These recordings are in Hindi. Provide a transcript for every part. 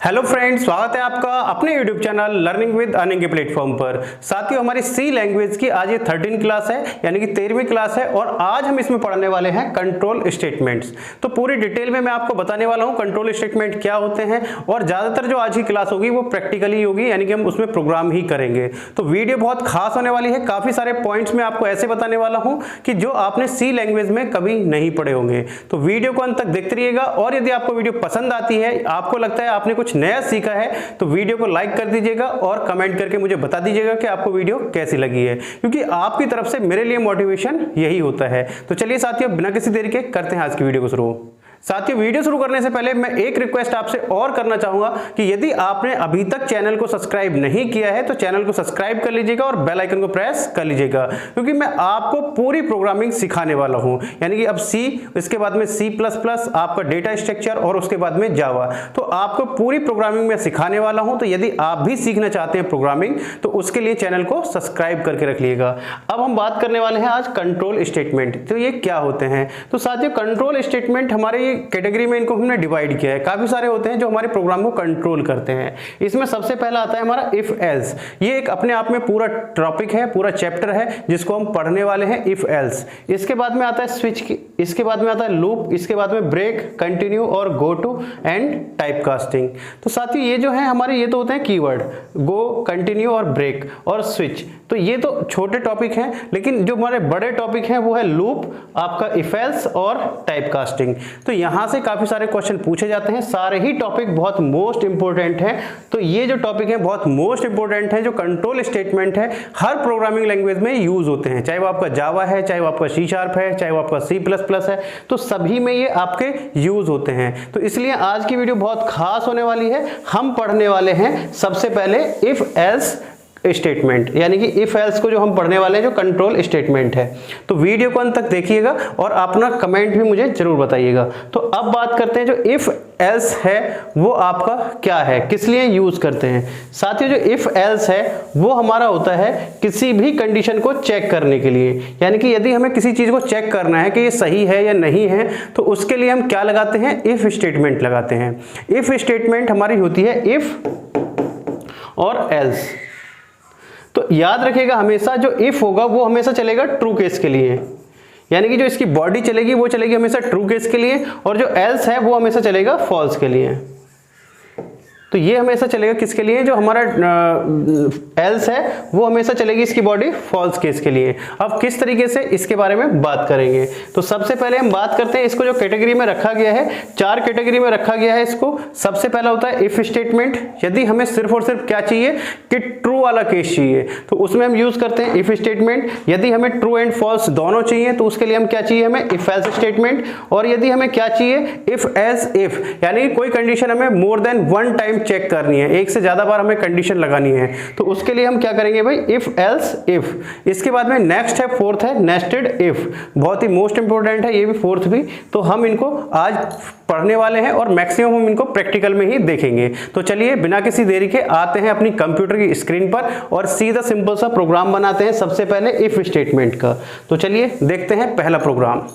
हेलो फ्रेंड्स, स्वागत है आपका अपने YouTube channel learning with earning के प्लेटफॉर्म पर। साथियों, हमारी सी लैंग्वेज की आज ये 13 क्लास है, यानी कि 13वीं क्लास है और आज हम इसमें पढ़ने वाले हैं कंट्रोल स्टेटमेंट्स। तो पूरी डिटेल में मैं आपको बताने वाला हूं कंट्रोल स्टेटमेंट क्या होते हैं और ज्यादातर जो आज की क्लास होगी वो प्रैक्टिकली होगी, यानी कि हम उसमें प्रोग्राम ही करेंगे। तो वीडियो बहुत खास होने वाली है। काफी सारे पॉइंट्स मैं आपको ऐसे बताने वाला हूं कि जो आपने सी लैंग्वेज में कभी नहीं पढ़े होंगे। तो वीडियो को अंत तक देखते रहिएगा और यदि आपको वीडियो पसंद आती है, आपको लगता है आपने कुछ नया सीखा है, तो वीडियो को लाइक कर दीजिएगा और कमेंट करके मुझे बता दीजिएगा कि आपको वीडियो कैसी लगी है, क्योंकि आपकी तरफ से मेरे लिए मोटिवेशन यही होता है। तो चलिए साथियों, बिना किसी देरी के करते हैं आज की वीडियो को शुरू। साथियों, वीडियो शुरू करने से पहले मैं एक रिक्वेस्ट आपसे और करना चाहूंगा कि यदि आपने अभी तक चैनल को सब्सक्राइब नहीं किया है तो चैनल को सब्सक्राइब कर लीजिएगा और बेल आइकन को प्रेस कर लीजिएगा, क्योंकि मैं आपको पूरी प्रोग्रामिंग सिखाने वाला हूं। यानी कि अब सी, इसके बाद में C++, आपका डेटा स्ट्रक्चर और उसके बाद में जावा। तो आपको पूरी प्रोग्रामिंग में सिखाने वाला हूं। तो यदि आप भी सीखना चाहते हैं प्रोग्रामिंग, तो उसके लिए चैनल को सब्सक्राइब करके रख लीजिएगा। अब हम बात करने वाले हैं आज कंट्रोल स्टेटमेंट। तो ये क्या होते हैं? तो साथियों, कंट्रोल स्टेटमेंट हमारे कैटेगरी में इनको हमने डिवाइड किया है। काफी सारे होते हैं जो हमारे प्रोग्राम को कंट्रोल करते हैं। इसमें सबसे पहला आता है हमारा इफ एल्स। ये एक अपने आप में पूरा टॉपिक है, पूरा चैप्टर है जिसको हम पढ़ने वाले हैं, इफ एल्स। इसके बाद में आता है स्विच, इसके बाद में आता है लूप, इसके बाद में ब्रेक, कंटिन्यू और goto and type casting. तो साथियों, ये जो है हमारे, ये तो होते हैं कीवर्ड, गो, कंटिन्यू और ब्रेक और स्विच। तो ये तो छोटे टॉपिक हैं, लेकिन जो हमारे बड़े टॉपिक हैं वो है लूप, आपका इफ एल्स और टाइप कास्टिंग। तो यहां से काफी सारे क्वेश्चन पूछे जाते हैं। सारे ही टॉपिक बहुत मोस्ट इंपोर्टेंट हैं। तो ये जो टॉपिक है बहुत मोस्ट इंपोर्टेंट है। जो कंट्रोल स्टेटमेंट है हर प्रोग्रामिंग लैंग्वेज में यूज होते हैं, चाहे वो आपका जावा है, चाहे वो आपका C# है, चाहे वो आपका C++ है, तो सभी में ये आपके यूज होते हैं। तो इसलिए आज की वीडियो बहुत खास होने वाली है। हम पढ़ने वाले हैं सबसे पहले इफ एल्स स्टेटमेंट, यानी कि इफ एल्स को जो हम पढ़ने वाले हैं, जो कंट्रोल स्टेटमेंट है। तो वीडियो को अंत तक देखिएगा और अपना कमेंट भी मुझे जरूर बताइएगा। तो अब बात करते हैं जो इफ एल्स है वो आपका क्या है, किस लिए यूज करते हैं। साथियों, जो इफ एल्स है वो हमारा होता है किसी भी कंडीशन को चेक करने के लिए। यानी कि यदि हमें किसी चीज को चेक करना है कि ये सही है या नहीं है, तो उसके लिए हम क्या लगाते हैं, इफ स्टेटमेंट लगाते हैं। इफ स्टेटमेंट हमारी होती है इफ और एल्स। तो याद रखिएगा, हमेशा जो इफ होगा वो हमेशा चलेगा ट्रू केस के लिए, यानी कि जो इसकी बॉडी चलेगी वो चलेगी हमेशा ट्रू केस के लिए, और जो एल्स है वो हमेशा चलेगा फॉल्स के लिए। तो ये हमेशा चलेगा किसके लिए, जो हमारा एल्स है वो हमेशा चलेगी इसकी बॉडी फॉल्स केस के लिए। अब किस तरीके से, इसके बारे में बात करेंगे। तो सबसे पहले हम बात करते हैं इसको जो कैटेगरी में रखा गया है, 4 कैटेगरी में रखा गया है इसको। सबसे पहला होता है इफ स्टेटमेंट। यदि हमें सिर्फ और सिर्फ क्या चाहिए कि ट्रू वाला केस चाहिए, तो उसमें हम यूज करते हैं इफ स्टेटमेंट। यदि हमें ट्रू एंड फॉल्स दोनों चाहिए, तो उसके लिए हम क्या चाहिए, हमें इफ एल्स स्टेटमेंट। और यदि हमें क्या चाहिए, इफ एल्स इफ, यानी कि कोई कंडीशन हमें more than one time check करनी है, एक से ज्यादा बार हमें कंडीशन लगानी है, तो उसके लिए हम क्या करेंगे भाई, इफ एल्स इफ। इसके बाद में नेक्स्ट है, फोर्थ है नेस्टेड इफ। बहुत ही मोस्ट इंपोर्टेंट है ये भी, फोर्थ भी। तो हम इनको आज पढ़ने वाले हैं और मैक्सिमम हम इनको प्रैक्टिकल में ही देखेंगे। तो चलिए बिना किसी देरी के आते हैं अपनी कंप्यूटर की स्क्रीन पर और सीधा सिंपल सा प्रोग्राम बनाते हैं सबसे पहले इफ स्टेटमेंट का। तो चलिए देखते हैं पहला प्रोग्राम।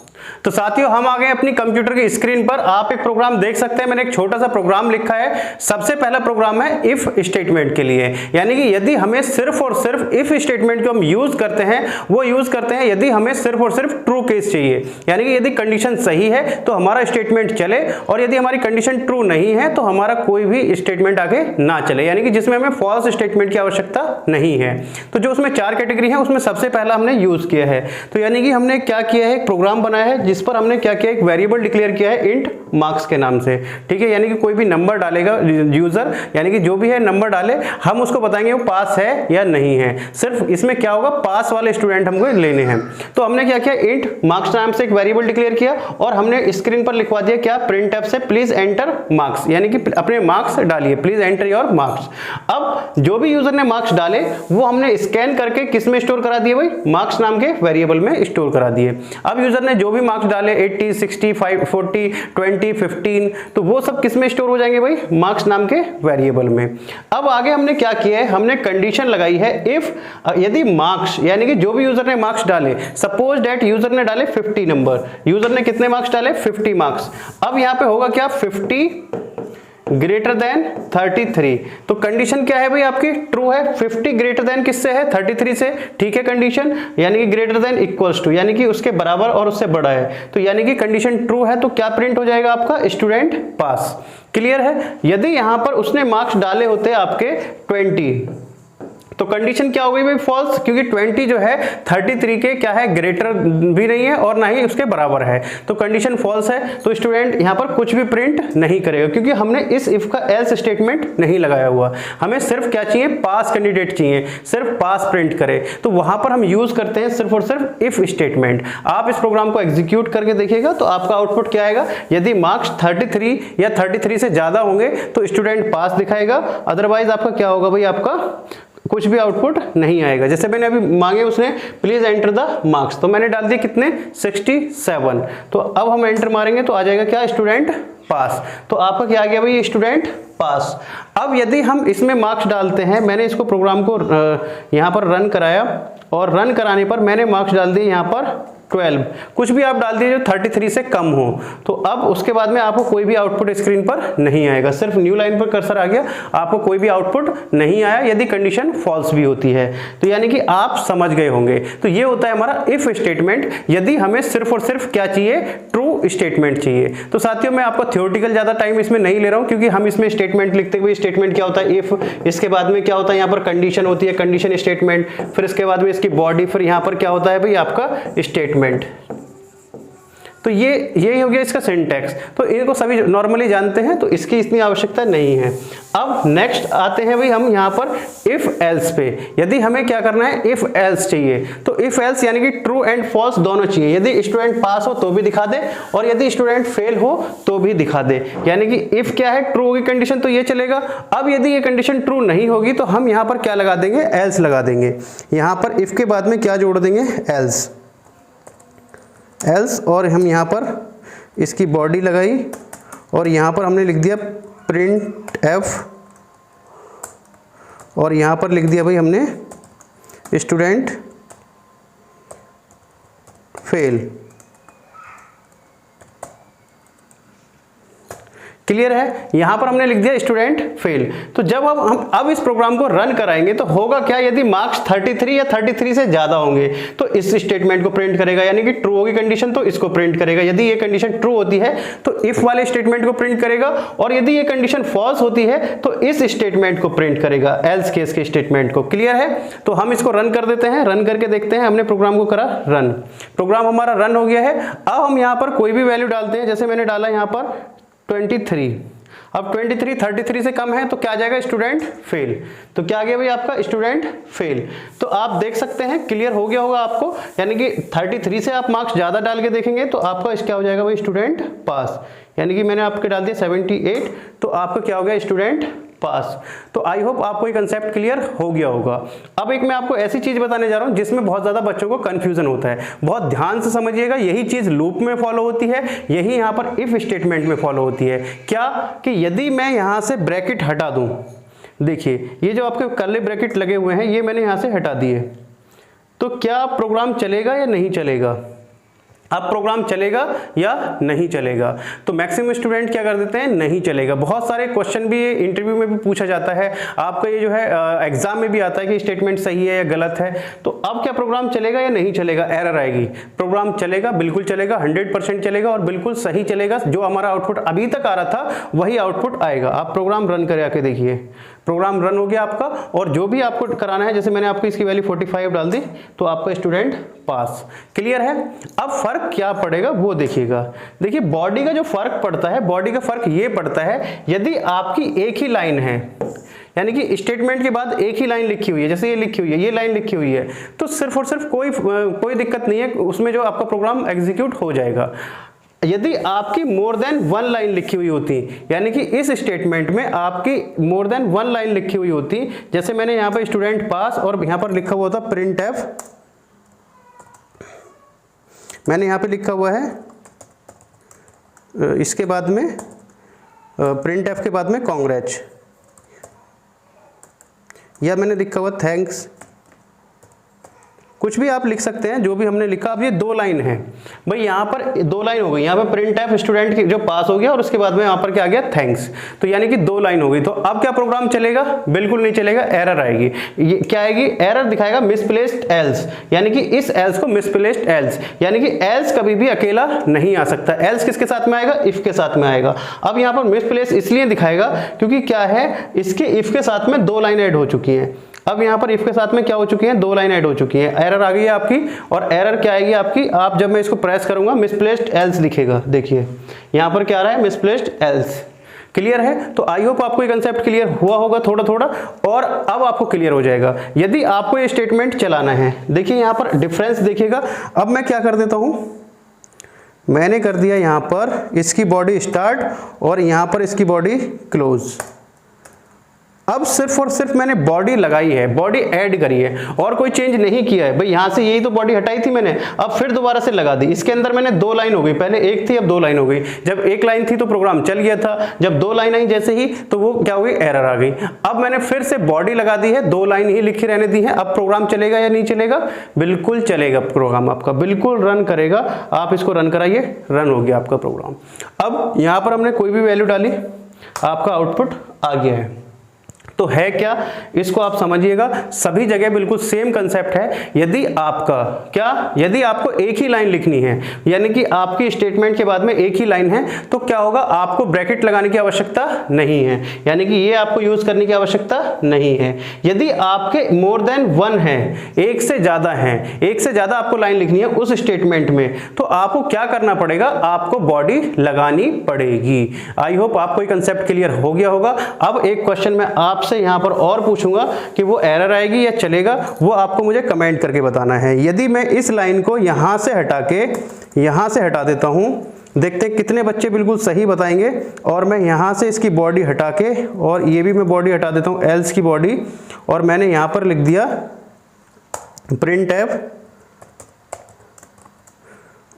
तो साथियों, हम आ गए अपनी कंप्यूटर की स्क्रीन पर। आप एक प्रोग्राम देख सकते हैं, मैंने एक छोटा सा प्रोग्राम लिखा है। सबसे पहला प्रोग्राम है इफ स्टेटमेंट के लिए, यानी कि यदि हमें सिर्फ और सिर्फ इफ स्टेटमेंट को हम यूज करते हैं, वो यूज करते हैं यदि हमें सिर्फ और सिर्फ ट्रू केस चाहिए, यानी कि यदि कंडीशन सही है तो हमारा स्टेटमेंट चले, और यदि हमारी कंडीशन ट्रू नहीं है तो हमारा कोई भी स्टेटमेंट आगे ना चले, यानी कि जिसमें हमें फॉल्स स्टेटमेंट की आवश्यकता नहीं है। तो जो उसमें 4 कैटेगरी है उसमें सबसे पहला हमने यूज किया है। तो यानी कि हमने क्या किया है, एक प्रोग्राम बनाया है जिस पर हमने क्या किया, एक वेरिएबल डिक्लेयर किया है इंट मार्क्स के नाम से। ठीक है, यानी कि कोई भी नंबर डालेगा यूजर, यानी कि जो भी है नंबर डाले, हम उसको बताएंगे वो पास है या नहीं है। सिर्फ इसमें क्या होगा, पास वाले स्टूडेंट हमको लेने हैं। तो हमने क्या किया, इंट मार्क्स नाम से एक वेरिएबल डिक्लेयर किया और हमने स्क्रीन पर लिखवा दिया क्या, प्रिंट से प्लीज एंटर मार्क्स, यानी कि अपने मार्क्स डालिए, प्लीज एंटर योर मार्क्स। अब जो भी यूजर ने मार्क्स डाले वो हमने स्कैन करके किस में स्टोर करा दिए भाई, मार्क्स नाम के वेरिएबल में स्टोर करा दिए। अब यूजर ने जो भी मार्क्स डाले 80, 60, 40, 20, 15, तो वो सब किस में स्टोर हो जाएंगे भाई, मार्क्स नाम के वेरिएबल में। अब आगे हमने क्या किया है, हमने कंडीशन लगाई है इफ यदि मार्क्स, यानी कि जो भी यूजर ने मार्क्स डाले, सपोज दैट यूजर ने डाले 50 नंबर, यूजर ने कितने मार्क्स डाले, 50 मार्क्स। अब यहां पे होगा क्या, 50 ग्रेटर देन 33। तो कंडीशन क्या है भाई आपकी, ट्रू है। 50 ग्रेटर देन किससे है, 33 से, ठीक है कंडीशन, यानी कि ग्रेटर देन इक्वल्स टू, यानी कि उसके बराबर और उससे बड़ा है, तो यानी कि कंडीशन ट्रू है। तो क्या प्रिंट हो जाएगा आपका, स्टूडेंट पास। क्लियर है। यदि यहां पर उसने मार्क्स डाले होते आपके 20, तो कंडीशन क्या हो गई भाई, फॉल्स, क्योंकि 20 जो है 33 के क्या है, ग्रेटर भी नहीं है और ना ही उसके बराबर है, तो कंडीशन फॉल्स है। तो स्टूडेंट यहां पर कुछ भी प्रिंट नहीं करेगा, क्योंकि हमने इस इफ का एल्स स्टेटमेंट नहीं लगाया हुआ। हमें सिर्फ क्या चाहिए, पास कैंडिडेट चाहिए, सिर्फ पास प्रिंट करे, तो वहां पर हम यूज करते हैं सिर्फ और सिर्फ इफ स्टेटमेंट। आप इस प्रोग्राम को एग्जीक्यूट करके देखिएगा तो आपका आउटपुट क्या आएगा, यदि मार्क्स 33 या 33 से ज्यादा होंगे तो स्टूडेंट पास दिखाएगा, अदरवाइज आपका क्या होगा भाई, आपका कुछ भी आउटपुट नहीं आएगा। जैसे मैंने अभी मांगे उसने प्लीज एंटर द मार्क्स, तो मैंने डाल दिए कितने, 67, तो अब हम एंटर मारेंगे तो आ जाएगा क्या, स्टूडेंट पास। तो आपका क्या आ गया भाई, स्टूडेंट पास। अब यदि हम इसमें मार्क्स डालते हैं, मैंने इसको प्रोग्राम को यहाँ पर रन कराया और रन कराने पर मैंने मार्क्स डाल दिए यहाँ पर 12, कुछ भी आप डाल दीजिए जो 33 से कम हो, तो अब उसके बाद में आपको कोई भी आउटपुट स्क्रीन पर नहीं आएगा, सिर्फ न्यू लाइन पर कर्सर आ गया, आपको कोई भी आउटपुट नहीं आया यदि कंडीशन फॉल्स भी होती है। तो यानी कि आप समझ गए होंगे। तो ये होता है हमारा इफ स्टेटमेंट, यदि हमें सिर्फ और सिर्फ क्या चाहिए, ट्रू स्टेटमेंट चाहिए। तो साथियों मैं आपको थ्योरेटिकल ज्यादा टाइम इसमें नहीं ले रहा हूं, क्योंकि हम इसमें स्टेटमेंट लिखते हुए, स्टेटमेंट क्या होता है, इफ, इसके बाद में क्या होता है यहाँ पर कंडीशन होती है, कंडीशन स्टेटमेंट, फिर इसके बाद में इसकी बॉडी, फिर यहाँ पर क्या होता है भाई आपका स्टेटमेंट। तो ये हो गया इसका सिंटैक्स, तो इनको सभी नॉर्मली जानते हैं, तो इसकी इतनी आवश्यकता नहीं है। अब नेक्स्ट आते हैं भाई हम यहाँ पर इफ एल्स पे। यदि हमें क्या करना है, इफ एल्स चाहिए, तो इफ एल्स यानी कि ट्रू एंड फॉल्स दोनों चाहिए। यदि स्टूडेंट पास हो तो भी दिखा दे और यदि स्टूडेंट फेल हो तो भी दिखा दे, यानी कि इफ क्या है, ट्रू होगी कंडीशन तो ये चलेगा। अब यदि ये कंडीशन ट्रू नहीं होगी तो हम यहाँ पर क्या लगा देंगे, एल्स लगा देंगे। यहाँ पर इफ के बाद में क्या जोड़ देंगे, एल्स, एल्स, और हम यहाँ पर इसकी बॉडी लगाई और यहाँ पर हमने लिख दिया प्रिंट एफ, और यहाँ पर लिख दिया भाई हमने स्टूडेंट फेल। क्लियर है। यहां पर हमने लिख दिया स्टूडेंट फेल। तो जब हम अब इस प्रोग्राम को रन कराएंगे तो होगा क्या, यदि मार्क्स 33 या 33 से ज्यादा होंगे तो इस स्टेटमेंट को प्रिंट करेगा, यानी कि ट्रू होगी कंडीशन तो इसको प्रिंट करेगा। यदि ये कंडीशन ट्रू होती है तो इफ वाले स्टेटमेंट को प्रिंट करेगा, और यदि ये कंडीशन फॉल्स होती है तो इस स्टेटमेंट को प्रिंट करेगा, एल्स केस के स्टेटमेंट को। क्लियर है। तो हम इसको रन कर देते हैं, रन करके देखते हैं। हमने प्रोग्राम को करा रन, प्रोग्राम हमारा रन हो गया है। अब हम यहाँ पर कोई भी वैल्यू डालते हैं, जैसे मैंने डाला यहाँ पर 23। अब 23 33 से कम है तो क्या आ जाएगा, स्टूडेंट फेल। तो क्या आ गया भाई आपका, स्टूडेंट फेल। तो आप देख सकते हैं, क्लियर हो गया होगा आपको, यानी कि 33 से आप मार्क्स ज्यादा डाल के देखेंगे तो आपका क्या हो जाएगा भाई, स्टूडेंट पास। यानी कि मैंने आपके डाल दिया 78, तो आपका क्या हो गया, स्टूडेंट पास। तो आई होप आपको ये कंसेप्ट क्लियर हो गया होगा। अब एक मैं आपको ऐसी चीज बताने जा रहा हूं जिसमें बहुत ज्यादा बच्चों को कंफ्यूजन होता है, बहुत ध्यान से समझिएगा। यही चीज लूप में फॉलो होती है, यही यहां पर इफ स्टेटमेंट में फॉलो होती है। क्या कि यदि मैं यहां से ब्रैकेट हटा दूं, देखिए ये जो आपके कर्ली ब्रैकेट लगे हुए हैं ये मैंने यहां से हटा दिए, तो क्या प्रोग्राम चलेगा या नहीं चलेगा, अब प्रोग्राम चलेगा या नहीं चलेगा। तो मैक्सिमम स्टूडेंट क्या कर देते हैं, नहीं चलेगा। बहुत सारे क्वेश्चन भी इंटरव्यू में भी पूछा जाता है, आपका ये जो है एग्जाम में भी आता है कि स्टेटमेंट सही है या गलत है। तो अब क्या प्रोग्राम चलेगा या नहीं चलेगा, एरर आएगी। प्रोग्राम चलेगा, बिल्कुल चलेगा, 100% चलेगा और बिल्कुल सही चलेगा। जो हमारा आउटपुट अभी तक आ रहा था वही आउटपुट आएगा। आप प्रोग्राम रन कर आके देखिए, प्रोग्राम रन हो गया आपका, और जो भी आपको कराना है, जैसे मैंने आपको इसकी वैल्यू 45 डाल दी तो आपका स्टूडेंट पास। क्लियर है। अब फर्क क्या पड़ेगा वो देखिएगा। देखिए बॉडी का जो फर्क पड़ता है, बॉडी का फर्क ये पड़ता है, यदि आपकी एक ही लाइन है, यानी कि स्टेटमेंट के बाद एक ही लाइन लिखी हुई है, जैसे ये लिखी हुई है, ये लाइन लिखी हुई है, तो सिर्फ और सिर्फ कोई दिक्कत नहीं है, उसमें जो आपका प्रोग्राम एग्जीक्यूट हो जाएगा। यदि आपकी मोर देन वन लाइन लिखी हुई होती, यानी कि इस स्टेटमेंट में आपकी मोर देन वन लाइन लिखी हुई होती, जैसे मैंने यहाँ पर स्टूडेंट पास और यहाँ पर लिखा हुआ था प्रिंट एफ, मैंने यहाँ पे लिखा हुआ है इसके बाद में प्रिंट एफ के बाद में कांग्रेच, या मैंने लिखा हुआ थैंक्स, कुछ भी आप लिख सकते हैं, जो भी हमने लिखा। अब ये 2 लाइन है भाई, यहाँ पर 2 लाइन हो गई। यहाँ पर प्रिंट एफ स्टूडेंट की जो पास हो गया और उसके बाद में यहाँ पर क्या आ गया, थैंक्स। तो यानी कि 2 लाइन हो गई। तो अब क्या प्रोग्राम चलेगा, बिल्कुल नहीं चलेगा, एरर आएगी। ये क्या आएगी, एरर दिखाएगा मिसप्लेस्ड एल्स, यानी कि इस एल्स को मिसप्लेस्ड एल्स, यानी कि एल्स कभी भी अकेला नहीं आ सकता। एल्स किसके साथ में आएगा, इफ के साथ में आएगा। अब यहाँ पर मिसप्लेस इसलिए दिखाएगा क्योंकि क्या है, इसके इफ के साथ में 2 लाइन ऐड हो चुकी हैं। अब यहाँ पर इफ के साथ में क्या हो चुकी है, 2 लाइन ऐड हो चुकी है। एरर आ गई है आपकी, और एरर क्या आएगी आपकी, आप जब मैं इसको प्रेस करूंगा मिसप्लेस्ड एल्स दिखेगा। देखिए यहाँ पर क्या आ रहा है, मिसप्लेस्ड एल्स। क्लियर है? तो आई होप आपको ये कंसेप्ट क्लियर हुआ होगा थोड़ा थोड़ा, और अब आपको क्लियर हो जाएगा यदि आपको ये स्टेटमेंट चलाना है। देखिए यहाँ पर डिफरेंस देखिएगा। अब मैं क्या कर देता हूं, मैंने कर दिया यहाँ पर इसकी बॉडी स्टार्ट और यहाँ पर इसकी बॉडी क्लोज। अब सिर्फ और सिर्फ मैंने बॉडी लगाई है, बॉडी ऐड करी है, और कोई चेंज नहीं किया है भाई। यहां से यही तो बॉडी हटाई थी मैंने, अब फिर दोबारा से लगा दी। इसके अंदर मैंने 2 लाइन हो गई, पहले 1 थी अब 2 लाइन हो गई। जब 1 लाइन थी तो प्रोग्राम चल गया था, जब 2 लाइन आई जैसे ही तो वो क्या हो गई, एरर आ गई। अब मैंने फिर से बॉडी लगा दी है, 2 लाइन ही लिखी रहने दी है। अब प्रोग्राम चलेगा या नहीं चलेगा, बिल्कुल चलेगा। प्रोग्राम आपका बिल्कुल रन करेगा। आप इसको रन कराइए, रन हो गया आपका प्रोग्राम। अब यहां पर हमने कोई भी वैल्यू डाली, आपका आउटपुट आ गया है। तो है क्या, इसको आप समझिएगा। सभी जगह बिल्कुल सेम कंसेप्ट है। यदि आपका क्या, यदि आपको एक ही लाइन लिखनी है, यानी कि आपकी स्टेटमेंट के बाद में एक ही लाइन है, तो क्या होगा, आपको ब्रैकेट लगाने की आवश्यकता नहीं है, यानी कि ये आपको यूज करने की आवश्यकता नहीं है। यदि आपके मोर देन 1 है, एक से ज्यादा है, एक से ज्यादा आपको लाइन लिखनी है उस स्टेटमेंट में, तो आपको क्या करना पड़ेगा, आपको बॉडी लगानी पड़ेगी। आई होप आपको ये कंसेप्ट क्लियर हो गया होगा। अब एक क्वेश्चन मैं आप से यहां पर और पूछूंगा कि वो एरर आएगी या चलेगा, वो आपको मुझे कमेंट करके बताना है। यदि मैं इस लाइन को यहां से हटा के यहां से हटा देता हूं, देखते हैं कितने बच्चे बिल्कुल सही बताएंगे। और मैं यहां से इसकी बॉडी हटा के, और ये भी मैं बॉडी हटा देता हूं, एल्स की बॉडी, और मैंने यहां पर लिख दिया प्रिंट एफ।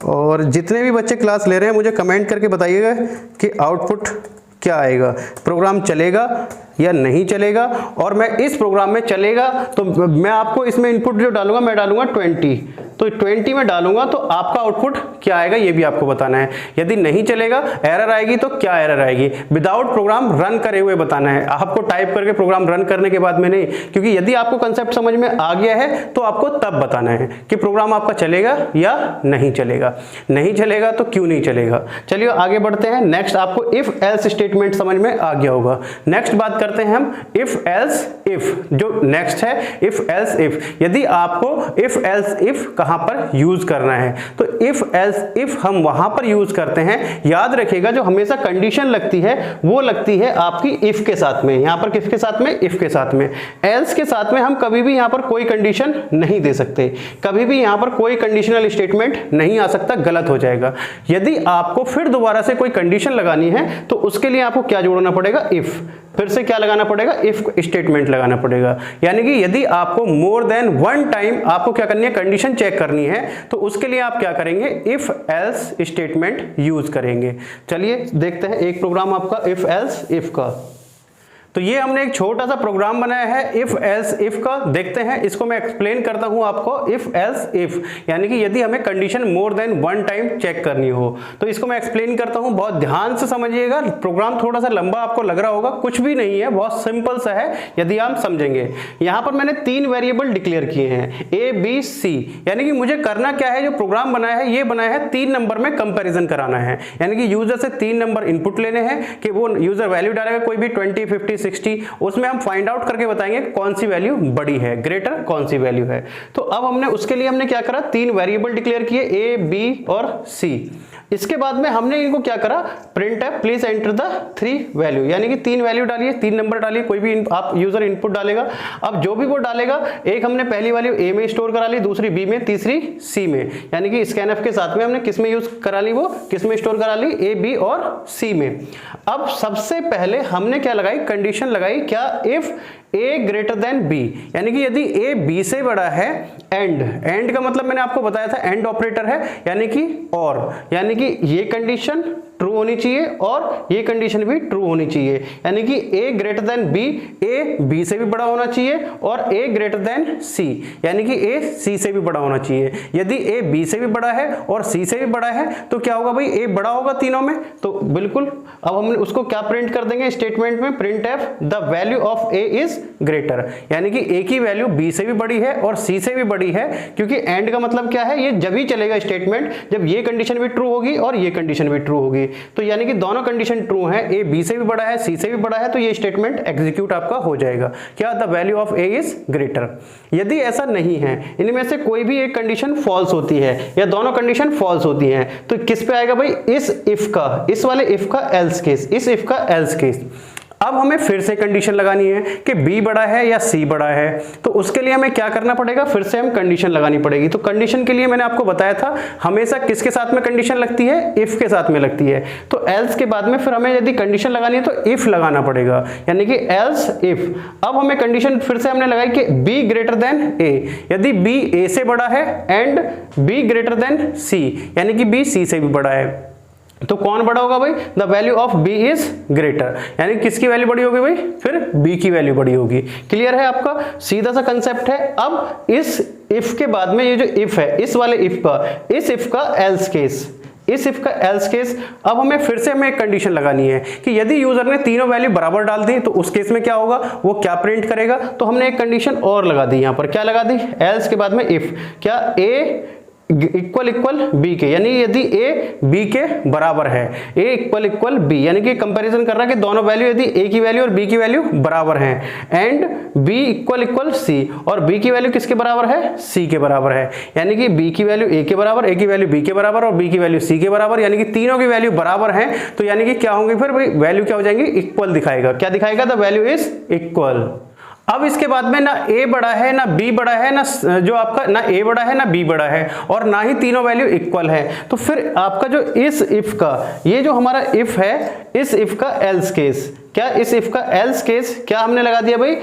और जितने भी बच्चे क्लास ले रहे हैं मुझे कमेंट करके बताइएगा कि आउटपुट क्या आएगा, प्रोग्राम चलेगा या नहीं चलेगा। और मैं इस प्रोग्राम में चलेगा तो मैं आपको इसमें इनपुट जो डालूंगा, मैं डालूंगा 20, तो 20 में डालूंगा तो आपका आउटपुट क्या आएगा ये भी आपको बताना है। यदि नहीं चलेगा, एरर आएगी, तो क्या एरर आएगी, विदाउट प्रोग्राम रन करे हुए बताना है। आपको टाइप करके प्रोग्राम रन करने के बाद में नहीं, क्योंकि यदि आपको कंसेप्ट समझ में आ गया है तो आपको तब बताना है कि प्रोग्राम आपका चलेगा या नहीं चलेगा। नहीं चलेगा तो क्यों नहीं चलेगा। चलिए आगे बढ़ते हैं। नेक्स्ट आपको इफ एल्स स्टेटमेंट समझ में आ गया होगा। नेक्स्ट बात करते हैं हम इफ एल्स इफ। जो नेक्स्ट है इफ एल्स इफ। यदि आपको इफ एल्स इफ कहां पर यूज करना है, तो इफ एल्स इफ हम वहां पर यूज करते हैं। याद रखिएगा जो हमेशा कंडीशन लगती है वो लगती है आपकी इफ के साथ में। यहां पर किसके साथ में, इफ के साथ में। एल्स के साथ में हम कभी भी यहां पर कोई कंडीशन नहीं दे सकते, कभी भी यहां पर कोई कंडीशनल स्टेटमेंट नहीं आ सकता, गलत हो जाएगा। यदि आपको फिर दोबारा से कोई कंडीशन लगानी है तो उसके लिए आपको क्या जोड़ना पड़ेगा, इफ। फिर से क्या लगाना पड़ेगा, इफ स्टेटमेंट लगाना पड़ेगा। यानी कि यदि आपको मोर देन 1 टाइम आपको क्या करनी है, कंडीशन चेक करनी है, तो उसके लिए आप क्या करेंगे, इफ एल्स स्टेटमेंट यूज करेंगे। चलिए देखते हैं एक प्रोग्राम आपका इफ एल्स इफ का। तो ये हमने एक छोटा सा प्रोग्राम बनाया है इफ एल्स इफ का। देखते हैं, इसको मैं एक्सप्लेन करता हूं आपको। इफ एल्स इफ यानी कि यदि हमें condition more than 1 time check करनी हो, तो इसको मैं एक्सप्लेन करता हूं। बहुत ध्यान से समझिएगा। प्रोग्राम थोड़ा सा लंबा आपको लग रहा होगा, कुछ भी नहीं है, बहुत सिंपल सा है यदि आप समझेंगे। यहां पर मैंने 3 वेरिएबल डिक्लेयर किए हैं, ए बी सी। यानी कि मुझे करना क्या है, जो प्रोग्राम बनाया है ये बनाया है 3 नंबर में कंपेरिजन कराना है। यानी कि यूजर से 3 नंबर इनपुट लेने हैं कि वो यूजर वैल्यू डालेगा कोई भी 20, 50, 60, उसमें हम फाइंड आउट करके बताएंगे कौन सी वैल्यू बड़ी है, ग्रेटर कौन सी वैल्यू है। तो अब हमने उसके लिए हमने क्या करा, 3 वेरिएबल डिक्लेयर किए, ए बी और सी। इसके बाद में हमने इनको क्या करा, प्रिंट है प्लीज एंटर द 3 वैल्यू। यानी कि 3 वैल्यू डालिए, 3 नंबर डालिए, कोई भी आप यूजर इनपुट डालेगा। अब जो भी वो डालेगा, एक हमने पहली वैल्यू ए में स्टोर करा ली, दूसरी बी में, तीसरी सी में। यानी कि स्कैनफ के साथ में हमने किस में यूज करा ली, वो किस में स्टोर करा ली, ए बी और सी में। अब सबसे पहले हमने क्या लगाई, कंडीशन लगाई, क्या, if A greater than B. यानी कि यदि ए बी से बड़ा है, एंड। एंड का मतलब मैंने आपको बताया था एंड ऑपरेटर है, यानी कि और। यानी कि ये कंडीशन ट्रू होनी चाहिए और ये कंडीशन भी ट्रू होनी चाहिए, यानी कि a greater than b, a b से भी बड़ा होना चाहिए और a ग्रेटर देन c, यानी कि a c से भी बड़ा होना चाहिए। यदि a b से भी बड़ा है और c से भी बड़ा है तो क्या होगा भाई, a बड़ा होगा तीनों में, तो बिल्कुल अब हम उसको क्या प्रिंट कर देंगे स्टेटमेंट में, print F the value of a is greater, यानी कि a की वैल्यू b से भी बड़ी है और c से भी बड़ी है, क्योंकि एंड का मतलब क्या है, ये जब ही चलेगा स्टेटमेंट जब ये कंडीशन भी ट्रू होगी और ये कंडीशन भी ट्रू होगी। तो यानी कि दोनों कंडीशन ट्रू है, a b से भी बड़ा है c से भी बड़ा है, तो ये स्टेटमेंट एग्जीक्यूट आपका हो जाएगा, क्या, the value of a is greater. यदि ऐसा नहीं है, इनमें से कोई भी एक कंडीशन फॉल्स होती है या दोनों कंडीशन फॉल्स होती हैं, तो किस पे आएगा भाई, इस इफ का, इस वाले इफ का एल्स केस, इस इफ का एल्स केस। अब हमें फिर से कंडीशन लगानी है कि b बड़ा है या c बड़ा है, तो उसके लिए हमें क्या करना पड़ेगा, फिर से हम कंडीशन लगानी पड़ेगी। तो कंडीशन के लिए मैंने आपको बताया था हमेशा किसके साथ में कंडीशन लगती है, इफ के साथ में लगती है। तो एल्स के बाद में फिर हमें यदि कंडीशन लगानी है तो इफ लगाना पड़ेगा, यानी कि एल्स इफ। अब हमें कंडीशन फिर से हमने लगाई कि b ग्रेटर देन a, यदि b a से बड़ा है and b greater than c, यानी कि b c से भी बड़ा है, तो कौन बड़ा होगा भाई, the value of b is greater, यानी किसकी वैल्यू बड़ी होगी भाई, फिर b की वैल्यू बड़ी होगी। क्लियर है आपका, सीधा सा कंसेप्ट है। अब इस इफ के बाद में ये जो इफ है, इस वाले इफ का, इस इफ का एल्स केस, इस इफ का एल्स केस। अब हमें फिर से हमें एक कंडीशन लगानी है कि यदि यूजर ने तीनों वैल्यू बराबर डाल दी तो उस केस में क्या होगा, वो क्या प्रिंट करेगा। तो हमने एक कंडीशन और लगा दी, यहां पर क्या लगा दी, एल्स के बाद में इफ, क्या a इक्वल इक्वल b के, यानी यदि a b के बराबर है, a इक्वल इक्वल b, यानी कि कंपैरिजन कर रहा है कि दोनों वैल्यू यदि a की वैल्यू और b की वैल्यू बराबर हैं, and b equal equal c, और b की वैल्यू किसके बराबर है, c के बराबर है, यानी कि b की वैल्यू a के बराबर, a की वैल्यू b के बराबर और b की वैल्यू c के बराबर, यानी कि तीनों की वैल्यू बराबर हैं। तो यानी कि क्या होंगे फिर भाई, वैल्यू क्या हो जाएंगी, इक्वल दिखाएगा, क्या दिखाएगा, द वैल्यू इज इक्वल। अब इसके बाद में ना a बड़ा है ना b बड़ा है, ना जो आपका ना a बड़ा है ना b बड़ा है, और ना ही तीनों वैल्यू इक्वल है। तो फिर आपका जो इस इफ का, ये जो हमारा इफ है, इस इफ का एल्स केस, क्या, इस इफ का एल्स केस क्या हमने लगा दिया भाई,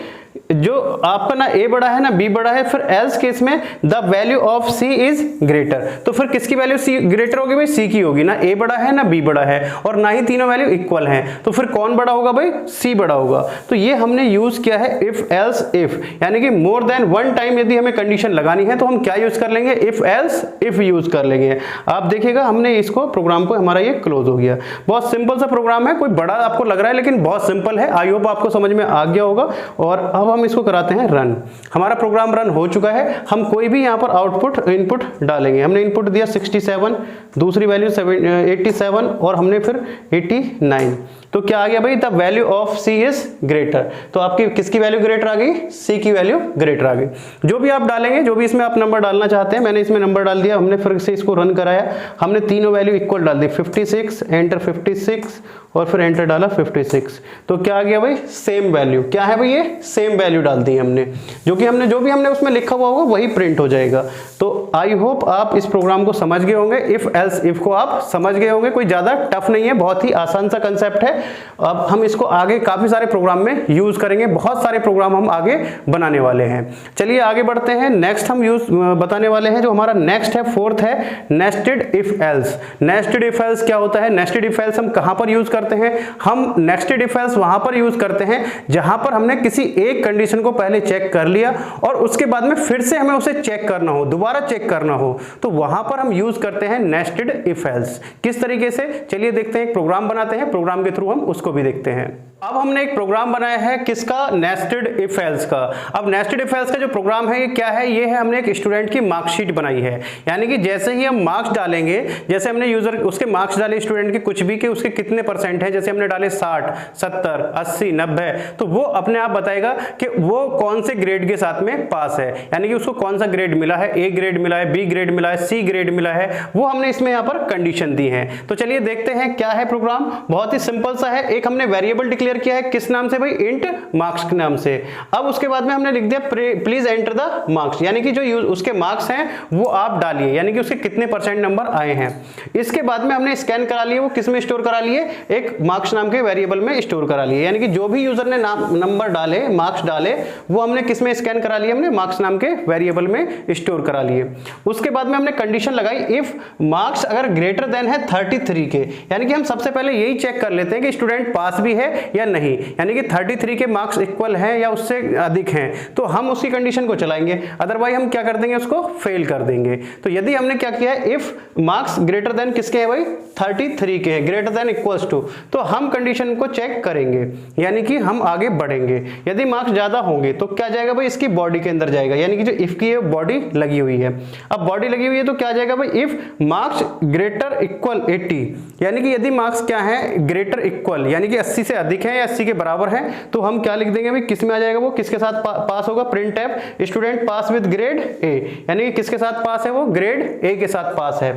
जो आपका ना a बड़ा है ना b बड़ा है, फिर एल्स केस में the value of c is greater. तो फिर किसकी वैल्यू c ग्रेटर होगी भाई, c की होगी, ना a बड़ा है ना b बड़ा है और ना ही तीनों वैल्यू इक्वल हैं, तो फिर कौन बड़ा होगा भाई, c बड़ा होगा। तो ये हमने यूज किया है इफ एल्स इफ, यानी कि मोर देन वन टाइम यदि हमें कंडीशन लगानी है तो हम क्या यूज कर लेंगे, इफ एल्स इफ यूज कर लेंगे। आप देखिएगा हमने इसको प्रोग्राम को, हमारा ये क्लोज हो गया। बहुत सिंपल सा प्रोग्राम है, कोई बड़ा आपको लग रहा है लेकिन बहुत सिंपल है। आई होप आपको समझ में आ गया होगा। और अब हम इसको कराते हैं रन। हमारा प्रोग्राम रन हो चुका है। हम कोई भी यहाँ पर आउटपुट इनपुट डालेंगे। हमने इनपुट दिया 67, दूसरी वैल्यू 87 और हमने फिर 89। तो क्या आ गया भाई, the value of c is greater. तो आपकी किसकी वैल्यू ग्रेटर आ गई, c की वैल्यू ग्रेटर आ गई। जो भी आप डालेंगे, जो भी इसमें आप नंबर डालना चाहते हैं, मैंने इसमें नंबर डाल दिया। हमने फिर से इसको रन कराया, हमने तीनों वैल्यू इक्वल डाल दी, 56 एंटर 56 और फिर एंटर डाला 56। तो क्या आ गया भाई, सेम वैल्यू। क्या है भाई, ये सेम वैल्यू डाल दी हमने, जो भी हमने उसमें लिखा हुआ होगा वही प्रिंट हो जाएगा। तो आई होप आप इस प्रोग्राम को समझ गए होंगे। इफ एल्स इफ को आप समझ गए होंगे। कोई ज्यादा टफ नहीं है, बहुत ही आसान सा कंसेप्ट है। अब हम इसको आगे काफी सारे प्रोग्राम में यूज करेंगे। बहुत सारे प्रोग्राम हम आगे बनाने वाले हैं। चलिए आगे बढ़ते हैं। नेक्स्ट हम यूज बताने वाले हैं, जो हमारा नेक्स्ट है, फोर्थ है nested if else. Nested if else क्या होता है, नेस्टेड इफ एल्स हम कहां पर यूज करते हैं, हम नेस्टेड इफ एल्स वहां पर यूज करते हैं जहां पर हमने किसी एक कंडीशन को पहले चेक कर लिया और उसके बाद में फिर से हमें उसे चेक करना हो, दोबारा चेक करना हो, तो वहां पर हम यूज करते हैं नेस्टेड इफ एल्स। किस तरीके से, चलिए देखते हैं। एक प्रोग्राम बनाते हैं, प्रोग्राम के थ्रू हम उसको भी देखते हैं। अब हमने एक प्रोग्राम बनाया है किसका, नेस्टेड इफ एल्स का। अब नेस्टेड इफ एल्स का जो प्रोग्राम है ये क्या है, ये है हमने एक स्टूडेंट की मार्कशीट बनाई है। यानी कि जैसे ही हम मार्क्स डालेंगे, जैसे हमने यूजर उसके मार्क्स डाले स्टूडेंट के कुछ भी, कि उसके कितने परसेंट है, जैसे हमने डाले 60, 70, 80, 90, तो वो अपने आप बताएगा कि वो कौन से ग्रेड के साथ में पास है। यानी कि उसको कौन सा ग्रेड मिला है, ए ग्रेड मिला है, बी ग्रेड मिला है, सी ग्रेड मिला है, वो हमने इसमें यहाँ पर कंडीशन दी है। तो चलिए देखते हैं क्या है प्रोग्राम। बहुत ही सिंपल सा है। एक हमने वेरिएबल डिक्लेयर डिक्लेयर किया है किस नाम से भाई, इंट मार्क्स के नाम से। अब उसके बाद में हमने लिख दिया प्लीज एंटर द मार्क्स, यानी कि जो उसके मार्क्स हैं वो आप डालिए, यानी कि उसके कितने % नंबर आए हैं। इसके बाद में हमने स्कैन करा लिए, वो किस में स्टोर करा लिए, एक मार्क्स नाम के वेरिएबल में स्टोर करा लिए, यानी कि जो भी यूजर ने नंबर डाले, मार्क्स डाले, वो हमने किस में स्कैन करा लिए, हमने मार्क्स नाम के वेरिएबल में स्टोर करा लिए। उसके बाद में हमने कंडीशन लगाई इफ मार्क्स अगर ग्रेटर देन है 33 के, यानी कि हम सबसे पहले यही चेक कर लेते हैं कि स्टूडेंट पास भी है या नहीं, यानी कि 33 के मार्क्स इक्वल हैं या उससे अधिक हैं, तो हम उसकी कंडीशन को चलाएंगे, अदरवाइज हम क्या कर देंगे, उसको फेल कर देंगे। तो यदि हमने क्या किया है, इफ मार्क्स ग्रेटर देन किसके हैं भाई, 33 के हैं, ग्रेटर देन इक्वल्स टू, तो हम कंडीशन को चेक करेंगे, यानी कि हम आगे बढ़ेंगे। यदि मार्क्स ज्यादा होंगे तो क्या जाएगा भाई, इसकी बॉडी के अंदर जाएगा, यानी कि जो इफ की बॉडी लगी हुई है। अब बॉडी लगी हुई है तो क्या जाएगा भाई, इफ मार्क्स ग्रेटर इक्वल 80, यानी कि यदि मार्क्स क्या है, ग्रेटर इक्वल, यानी कि 80 से अधिक है या 80 के बराबर है, तो हम क्या लिख देंगे भाई, किस में आ जाएगा, वो किसके साथ पास होगा, print F student pass with grade A, यानी कि किसके साथ पास है, वो ग्रेड ए के साथ पास है।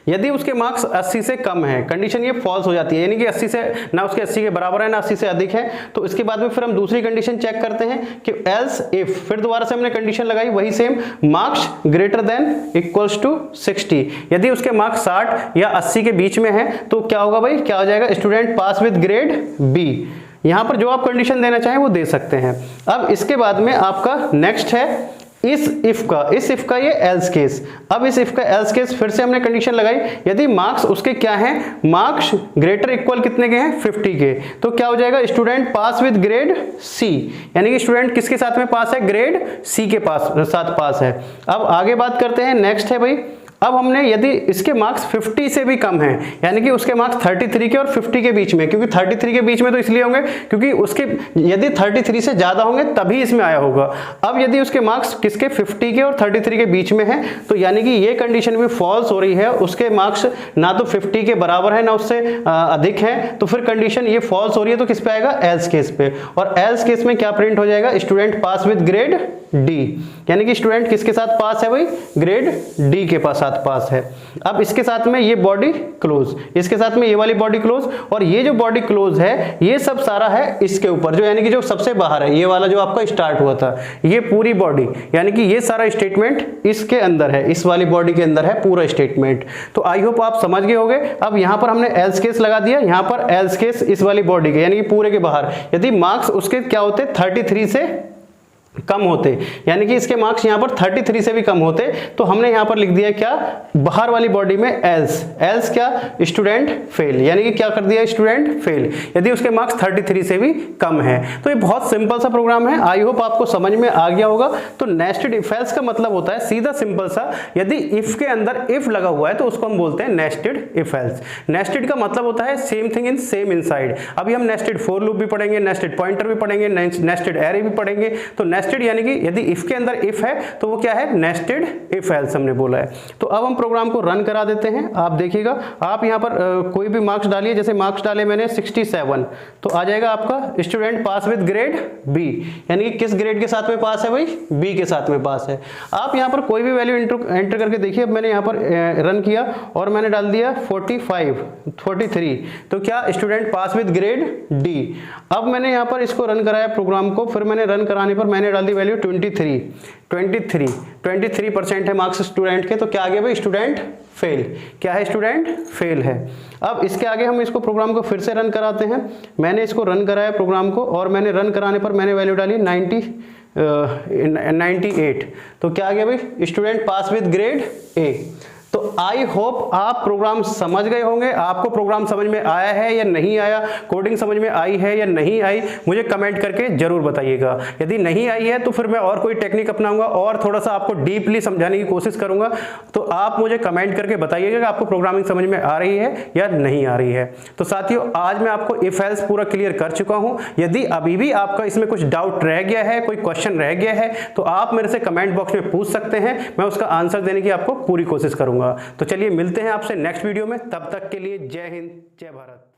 यदि उसके मार्क्स 80 से कम है, कंडीशन ये फॉल्स हो जाती है, यानी कि 80 से ना उसके 80 के बराबर है ना 80 से अधिक है, तो इसके बाद में फिर हम दूसरी कंडीशन चेक करते हैं कि एल्स इफ, फिर दोबारा से हमने कंडीशन लगाई वही same, marks greater than equals to 60, यदि उसके मार्क्स 60 या 80 के बीच में है तो क्या होगा भाई, क्या हो जाएगा, student pass with grade B. यहां पर जो आप कंडीशन देना चाहें वो दे सकते हैं। अब इसके बाद में आपका नेक्स्ट है इस इफ का ये एल्स केस। अब इस इफ का एल्स केस फिर से हमने कंडीशन लगाई, यदि मार्क्स उसके क्या हैं, मार्क्स ग्रेटर इक्वल कितने के हैं, 50 के, तो क्या हो जाएगा, student pass with grade C, यानी कि स्टूडेंट किसके साथ में पास है, ग्रेड सी के साथ पास है। अब आगे बात करते हैं, नेक्स्ट है भाई, अब हमने यदि इसके मार्क्स 50 से भी कम हैं, यानी कि उसके मार्क्स 33 के और 50 के बीच में, क्योंकि 33 के बीच में तो इसलिए होंगे क्योंकि उसके यदि 33 से ज्यादा होंगे तभी इसमें आया होगा। अब यदि उसके मार्क्स किसके 50 के और 33 के बीच में है, तो यानी कि ये कंडीशन भी फॉल्स हो रही है, उसके मार्क्स ना तो 50 के बराबर है ना उससे अधिक है, तो फिर कंडीशन ये फॉल्स हो रही है, तो किस पे आएगा, एल्स केस पे। और एल्स केस में क्या प्रिंट हो जाएगा, student pass with grade D, यानी कि स्टूडेंट किसके साथ पास है भाई, ग्रेड डी के पास है। अब इसके साथ में ये बॉडी क्लोज, इसके साथ में ये वाली बॉडी क्लोज, और ये जो बॉडी क्लोज है ये सब सारा है इसके ऊपर, जो यानी कि जो सबसे बाहर है, ये वाला जो आपका स्टार्ट हुआ था, ये पूरी बॉडी, यानी कि ये सारा स्टेटमेंट इसके अंदर है, इस वाली बॉडी के अंदर है पूरा स्टेटमेंट। तो आई होप आप समझ गए होंगे। अब यहां पर हमने एल्स केस लगा दिया, यहां पर एल्स केस इस वाली बॉडी के, यानी कि पूरे के बाहर, यदि मार्क्स उसके क्या होते, 33 से कम होते, यानी कि इसके मार्क्स यहां पर 33 से भी कम होते, तो हमने यहां पर लिख दिया क्या, बाहर वाली बॉडी में एल्स क्या, स्टूडेंट फेल, यानी कि क्या कर दिया, स्टूडेंट फेल, यदि उसके मार्क्स 33 से भी कम है। तो ये बहुत सिंपल सा प्रोग्राम है, आई होप आपको समझ में आ गया होगा। तो नेस्टेड इफ एल्स का मतलब होता है सीधा सिंपल सा, यदि इफ के अंदर इफ लगा हुआ है तो उसको हम बोलते हैं नेस्टेड इफ एल्स। नेस्टेड का मतलब होता है same thing in same inside. अभी हम नेस्टेड फॉर लूप भी पढ़ेंगे, नेस्टेड पॉइंटर भी पढ़ेंगे, नेस्टेड एरे भी पढ़ेंगे। तो नेस्टेड यानी कि यदि इफ के अंदर इफ है तो वो क्या है, नेस्टेड इफ एल्स हमने बोला है। तो अब हम प्रोग्राम को रन करा देते हैं। आप देखिएगा, आप यहां पर कोई भी मार्क्स डालिए, जैसे मार्क्स डाले मैंने 67, तो आ जाएगा आपका student pass with grade B, यानी कि किस ग्रेड के साथ में पास है भाई, बी के साथ में पास है। आप यहां पर कोई भी वैल्यू एंटर करके देखिए। अब मैंने यहां पर रन किया और मैंने डाल दिया 45, 43, तो क्या student pass with grade D. अब मैंने यहां पर इसको रन कराया प्रोग्राम को, फिर मैंने रन कराने पर मैंने डाल दी वैल्यू 23% है मार्क्स स्टूडेंट के, तो क्या आ गया भाई, स्टूडेंट फेल। क्या है, स्टूडेंट फेल है। अब इसके आगे हम इसको प्रोग्राम को फिर से रन कराते हैं। मैंने इसको रन कराया प्रोग्राम को, और मैंने रन कराने पर मैंने वैल्यू डाली 98, तो क्या आ गया भाई, student pass with grade A. तो आई होप आप प्रोग्राम समझ गए होंगे। आपको प्रोग्राम समझ में आया है या नहीं आया, कोडिंग समझ में आई है या नहीं आई, मुझे कमेंट करके जरूर बताइएगा। यदि नहीं आई है तो फिर मैं और कोई टेक्निक अपनाऊंगा और थोड़ा सा आपको डीपली समझाने की कोशिश करूंगा। तो आप मुझे कमेंट करके बताइएगा कि आपको प्रोग्रामिंग समझ में आ रही है या नहीं आ रही है। तो साथियों, आज मैं आपको इफ एल्स पूरा क्लियर कर चुका हूं। यदि अभी भी आपका इसमें कुछ डाउट रह गया है, कोई क्वेश्चन रह गया है, तो आप मेरे से कमेंट बॉक्स में पूछ सकते हैं, मैं उसका आंसर देने की आपको पूरी कोशिश करूंगा। तो चलिए मिलते हैं आपसे नेक्स्ट वीडियो में, तब तक के लिए जय हिंद, जय भारत।